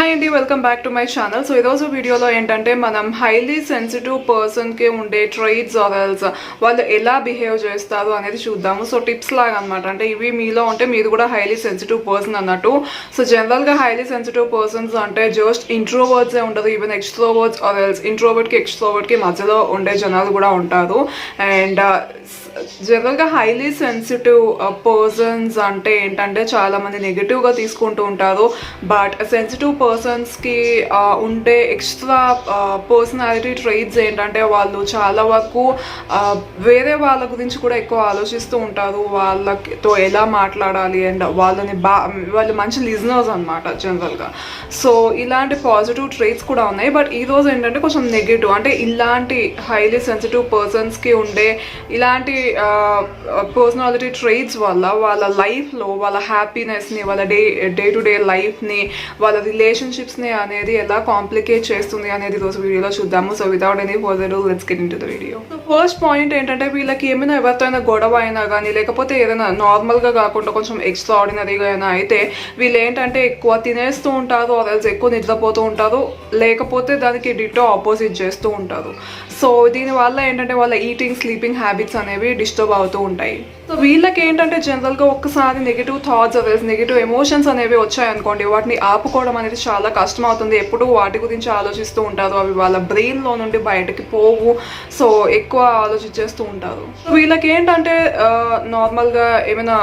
Hi అండి, welcome back to my channel. So ఈరోజు వీడియోలో ఏంటంటే మనం హైలీ సెన్సిటివ్ పర్సన్కి ఉండే ట్రైట్స్ ఆర్ఎల్స్ వాళ్ళు ఎలా బిహేవ్ చేస్తారు అనేది చూద్దాము. సో టిప్స్ లాగా అనమాట. అంటే ఇవి మీలో ఉంటే మీరు కూడా హైలీ సెన్సిటివ్ పర్సన్ అన్నట్టు. సో జనరల్గా హైలీ సెన్సిటివ్ పర్సన్స్ అంటే జస్ట్ ఇంట్రోవర్డ్సే ఉండదు, ఈవెన్ ఎక్స్ట్రోవర్డ్స్ ఆర్ఎల్స్ ఇంట్రోవర్ట్కి ఎక్స్ట్రోవర్ట్కి మధ్యలో ఉండే జనాలు కూడా ఉంటారు. అండ్ జనరల్గా హైలీ సెన్సిటివ్ పర్సన్స్ అంటే ఏంటంటే చాలామంది నెగిటివ్గా తీసుకుంటూ ఉంటారు. బట్ సెన్సిటివ్ పర్సన్స్కి ఉండే ఎక్స్ట్రా పర్సనాలిటీ ట్రైట్స్ ఏంటంటే వాళ్ళు చాలా వరకు వేరే వాళ్ళ గురించి కూడా ఎక్కువ ఆలోచిస్తూ ఉంటారు. వాళ్ళతో ఎలా మాట్లాడాలి అండ్ వాళ్ళు మంచి లిజనర్స్ అనమాట జనరల్గా. సో ఇలాంటి పాజిటివ్ ట్రైట్స్ కూడా ఉన్నాయి. బట్ ఈరోజు ఏంటంటే కొంచెం నెగిటివ్, అంటే ఇలాంటి హైలీ సెన్సిటివ్ పర్సన్స్కి ఉండే ఇలాంటి పర్సనాలిటీ ట్రైట్స్ వల్ల వాళ్ళ లైఫ్లో వాళ్ళ హ్యాపీనెస్ని, వాళ్ళ డే టు డే లైఫ్ని, వాళ్ళ రిలేషన్షిప్స్ని అనేది ఎలా కాంప్లికేట్ చేస్తుంది అనేది ఈరోజు వీడియోలో చూద్దాము. So without any further ado, let's get into the video. So first point ఏంటంటే వీళ్ళకి ఏమైనా ఎవరితో అయినా గొడవ అయినా కానీ లేకపోతే ఏదైనా నార్మల్గా కాకుండా కొంచెం ఎక్స్ట్రా ఆర్డినరీగా అయినా అయితే వీళ్ళు ఏంటంటే ఎక్కువ తినేస్తూ ఉంటారు, అదల్స్ ఎక్కువ నిద్రపోతూ ఉంటారు, లేకపోతే దానికి డిటో ఆపోజిట్ చేస్తూ ఉంటారు. సో దీనివల్ల ఏంటంటే వాళ్ళ ఈటింగ్ స్లీపింగ్ హ్యాబిట్స్ అనేవి డిస్టర్బ్ అవుతూ ఉంటాయి. సో వీళ్ళకి ఏంటంటే జనరల్గా ఒక్కసారి నెగిటివ్ థాట్స్ అవేసి నెగిటివ్ ఎమోషన్స్ అనేవి వచ్చాయనుకోండి, వాటిని ఆపుకోవడం అనేది చాలా కష్టం అవుతుంది. ఎప్పుడూ వాటి గురించి ఆలోచిస్తూ ఉంటారు, అవి వాళ్ళ బ్రెయిన్లో నుండి బయటకి పోవు. సో ఎక్కువ ఆలోచించేస్తూ ఉంటారు. సో వీళ్ళకి ఏంటంటే నార్మల్గా ఏమైనా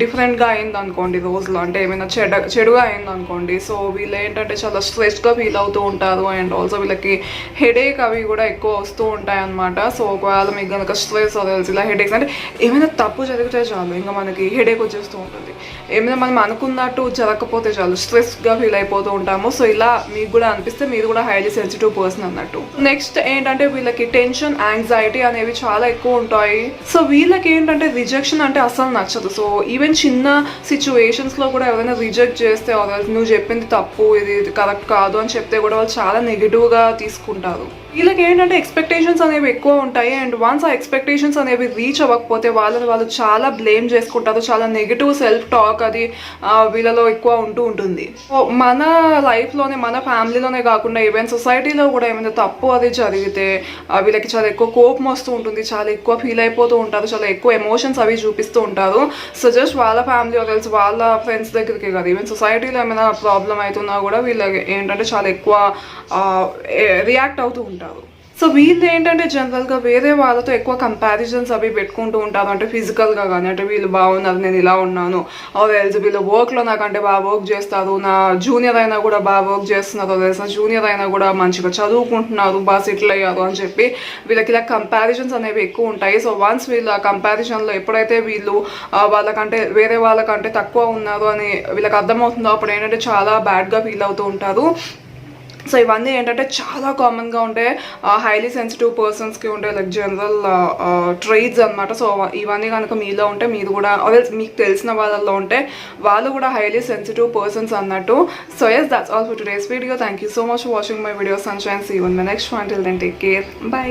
డిఫరెంట్గా అయింది అనుకోండి రోజులో, అంటే ఏమైనా చెడుగా అయింది అనుకోండి, సో వీళ్ళు ఏంటంటే చాలా స్ట్రెస్గా ఫీల్ అవుతూ ఉంటారు. అండ్ ఆల్సో వీళ్ళకి హెడేక్ అవి కూడా ఎక్కువ వస్తూ ఉంటాయి అనమాట. సో ఒకవేళ మీకు కనుక స్ట్రెస్ తెలిసి ఇలా హెడేక్స్ అంటే ఏమైనా తప్పు జరిగితే చాలు ఇంకా మనకి హెడేక్ వచ్చేస్తూ ఉంటుంది. ఏమైనా మనం అనుకున్నట్టు జరగకపోతే చాలు స్ట్రెస్గా ఫీల్ అయిపోతూ ఉంటాము. సో ఇలా మీకు కూడా అనిపిస్తే మీరు కూడా హైలీ సెన్సిటివ్ పర్సన్ అన్నట్టు. నెక్స్ట్ ఏంటంటే వీళ్ళకి టెన్షన్, యాంగ్జైటీ అనేవి చాలా ఎక్కువ ఉంటాయి. సో వీళ్ళకి ఏంటంటే రిజెక్షన్ అంటే అసలు నచ్చదు. సో ఈవెన్ చిన్న సిచ్యువేషన్స్లో కూడా ఎవరైనా రిజెక్ట్ చేస్తే నువ్వు చెప్పింది తప్పు, ఇది కరెక్ట్ కాదు అని చెప్తే కూడా వాళ్ళు చాలా నెగిటివ్గా తీసుకుంటారు. వీళ్ళకి ఏంటంటే ఎక్స్పెక్టేషన్స్ అనేవి ఎక్కువ ఉంటాయి. అండ్ వన్స్ ఆ ఎక్స్పెక్టేషన్స్ అనేవి రీచ్ అవ్వకపోతే వాళ్ళు చాలా బ్లేమ్ చేసుకుంటారు. చాలా నెగిటివ్ సెల్ఫ్ టాక్ అది వీళ్ళలో ఎక్కువ ఉంటూ ఉంటుంది. మన లైఫ్లోనే, మన ఫ్యామిలీలోనే కాకుండా ఈవెన్ సొసైటీలో కూడా ఏమైనా తప్పు అది జరిగితే వీళ్ళకి చాలా ఎక్కువ కోపం వస్తూ ఉంటుంది, చాలా ఎక్కువ ఫీల్ అయిపోతూ ఉంటారు, చాలా ఎక్కువ ఎమోషన్స్ అవి చూపిస్తూ ఉంటారు. సో జస్ట్ వాళ్ళ ఫ్యామిలీ తెలుసు, వాళ్ళ ఫ్రెండ్స్ దగ్గరికి కాదు, ఈవెన్ సొసైటీలో ఏమైనా ప్రాబ్లం అవుతున్నా కూడా వీళ్ళకి ఏంటంటే చాలా ఎక్కువ రియాక్ట్ అవుతూ ఉంటారు. సో వీళ్ళు ఏంటంటే జనరల్గా వేరే వాళ్ళతో ఎక్కువ కంపారిజన్స్ అవి పెట్టుకుంటూ ఉంటారు. అంటే ఫిజికల్గా కానీ, అంటే వీళ్ళు బాగున్నారు, నేను ఇలా ఉన్నాను, తెలుసు వీళ్ళు వర్క్లో నాకంటే బాగా వర్క్ చేస్తారు, నా జూనియర్ అయినా కూడా బాగా వర్క్ చేస్తున్నారు, తెలుసు జూనియర్ అయినా కూడా మంచిగా చదువుకుంటున్నారు, బాగా సెటిల్ అయ్యారు అని చెప్పి వీళ్ళకి ఇలా కంపారిజన్స్ అనేవి ఎక్కువ ఉంటాయి. సో వన్స్ వీళ్ళ కంపారిజన్లో ఎప్పుడైతే వీళ్ళు వాళ్ళకంటే వేరే వాళ్ళకంటే తక్కువ ఉన్నారు అని వీళ్ళకి అర్థమవుతుందో అప్పుడు ఏంటంటే చాలా బ్యాడ్గా ఫీల్ అవుతూ ఉంటారు. సో ఇవన్నీ ఏంటంటే చాలా కామన్గా ఉండే హైలీ సెన్సిటివ్ పర్సన్స్కి ఉండే లైక్ జనరల్ ట్రైట్స్ అనమాట. సో ఇవన్నీ కనుక మీలో ఉంటే మీరు కూడా మీకు తెలిసిన వాళ్ళల్లో ఉంటే వాళ్ళు కూడా హైలీ సెన్సిటివ్ పర్సన్స్ అన్నట్టు. So yes, that's all for today's video. Thank you so much for watching my video sunshine. See you in my next one. Till then take care, by.